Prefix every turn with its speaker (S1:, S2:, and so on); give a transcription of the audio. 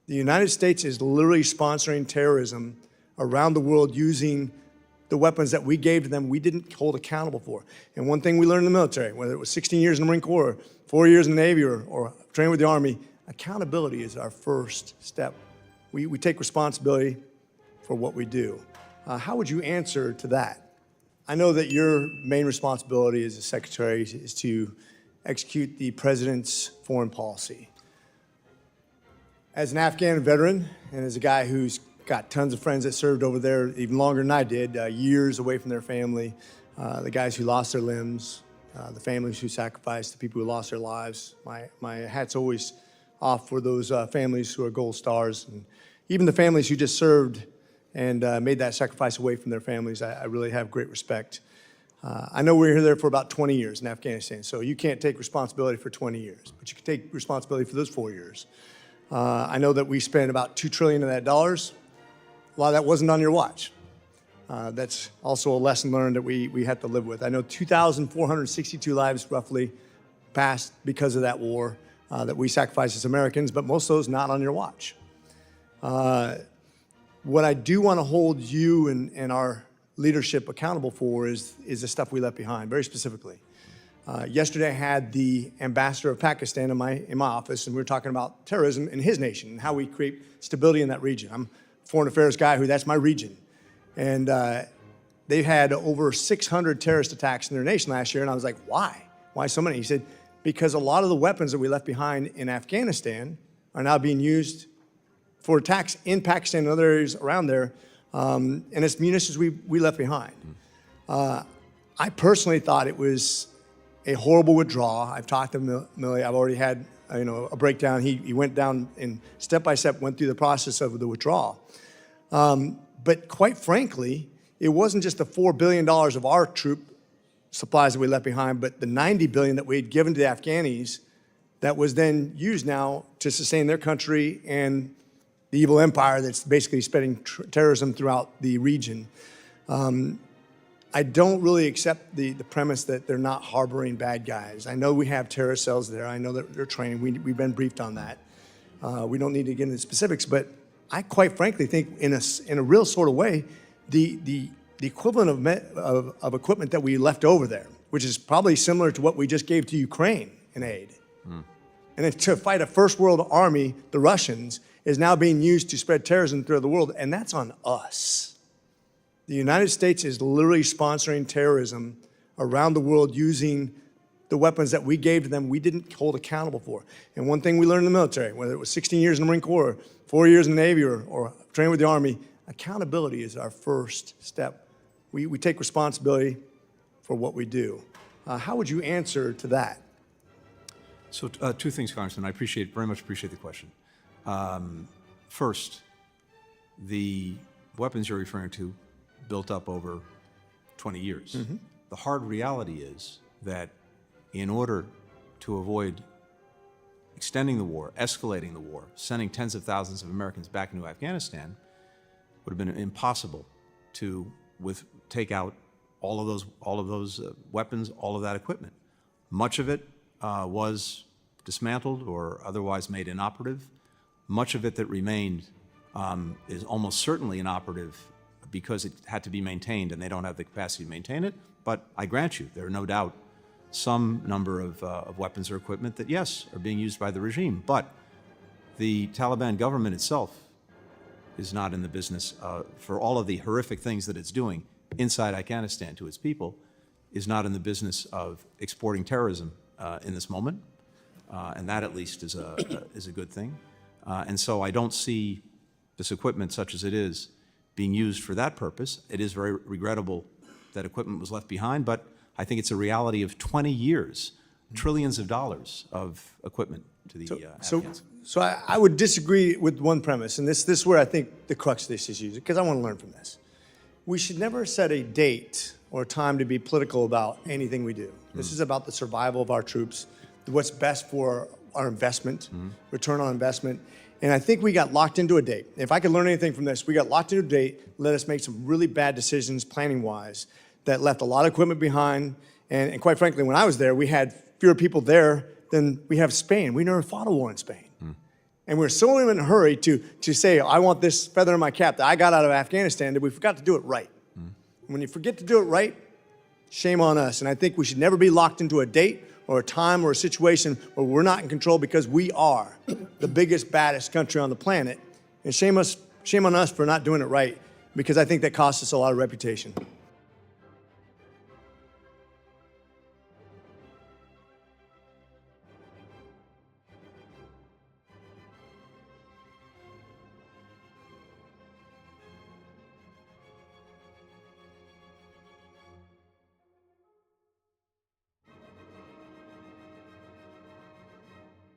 S1: The United States is literally sponsoring terrorism around the world using the weapons that we gave to them we didn't hold accountable for. And one thing we learned in the military, whether it was 16 years in the Marine Corps, or 4 years in the Navy, or training with the Army, accountability is our first step. We take responsibility for what we do. How would you answer to that? I know that your main responsibility as a secretary is to execute the president's foreign policy. As an Afghan veteran and as a guy who's got tons of friends that served over there even longer than I did, years away from their family, the guys who lost their limbs, the families who sacrificed, the people who lost their lives, my hat's always off for those families who are gold stars, and even the families who just served and made that sacrifice away from their families. I really have great respect. I know we were there for about 20 years in Afghanistan, so you can't take responsibility for 20 years, but you can take responsibility for those 4 years. I know that we spent about $2 trillion of that dollars. A lot of that wasn't on your watch. That's also a lesson learned that we had to live with. I know 2,462 lives roughly passed because of that war that we sacrificed as Americans, but most of those not on your watch. What I do want to hold you and our leadership accountable for is the stuff we left behind, very specifically. Yesterday I had the ambassador of Pakistan in my office, and we were talking about terrorism in his nation and how we create stability in that region. I'm a foreign affairs guy that's my region. And they've had over 600 terrorist attacks in their nation last year, and I was like, why? Why so many? He said, because a lot of the weapons that we left behind in Afghanistan are now being used for attacks in Pakistan and other areas around there, and it's munitions we left behind. I personally thought it was a horrible withdrawal. I've talked to Millie. I've already had a breakdown. He went down and step by step went through the process of the withdrawal. But quite frankly, it wasn't just the $4 billion of our troop supplies that we left behind, but the $90 billion that we had given to the Afghanis that was then used now to sustain their country and the evil empire that's basically spreading terrorism throughout the region. I don't really accept the premise that they're not harboring bad guys. I know we have terrorist cells there. I know that they're trained. We've been briefed on that. We don't need to get into the specifics, but I quite frankly think in a real sort of way, the equivalent of equipment that we left over there, which is probably similar to what we just gave to Ukraine in aid. And if to fight a first world army, the Russians, is now being used to spread terrorism throughout the world, and that's on us. The United States is literally sponsoring terrorism around the world using the weapons that we gave to them we didn't hold accountable for. And one thing we learned in the military, whether it was 16 years in the Marine Corps, 4 years in the Navy, or training with the Army, accountability is our first step. We take responsibility for what we do. How would you answer to that?
S2: So two things, Congressman. I very much appreciate the question. First, the weapons you're referring to built up over 20 years. The hard reality is that in order to avoid extending the war, escalating the war, sending tens of thousands of Americans back into Afghanistan, it would have been impossible to take out all of those weapons, all of that equipment. Much of it was dismantled or otherwise made inoperative. Much of it that remained is almost certainly inoperative because it had to be maintained, and they don't have the capacity to maintain it. But I grant you, there are no doubt some number of weapons or equipment that, yes, are being used by the regime. But the Taliban government itself is not in the business, for all of the horrific things that it's doing inside Afghanistan to its people, is not in the business of exporting terrorism in this moment. And that, at least, is a good thing. And so I don't see this equipment, such as it is, being used for that purpose. It is very regrettable that equipment was left behind, but I think it's a reality of 20 years, trillions of dollars of equipment to the Afghans.
S1: So I would disagree with one premise, and this is where I think the crux of this is used, because I want to learn from this. We should never set a date or a time to be political about anything we do. This is about the survival of our troops, what's best for our investment, return on investment. And I think we got locked into a date. If I could learn anything from this, we got locked into a date, let us make some really bad decisions planning-wise that left a lot of equipment behind. And quite frankly, when I was there, we had fewer people there than we have Spain. We never fought a war in Spain. And we're so in a hurry to say, I want this feather in my cap that I got out of Afghanistan, that we forgot to do it right. When you forget to do it right, shame on us. And I think we should never be locked into a date or a time or a situation where we're not in control, because we are the biggest, baddest country on the planet. And shame on us for not doing it right, because I think that costs us a lot of reputation.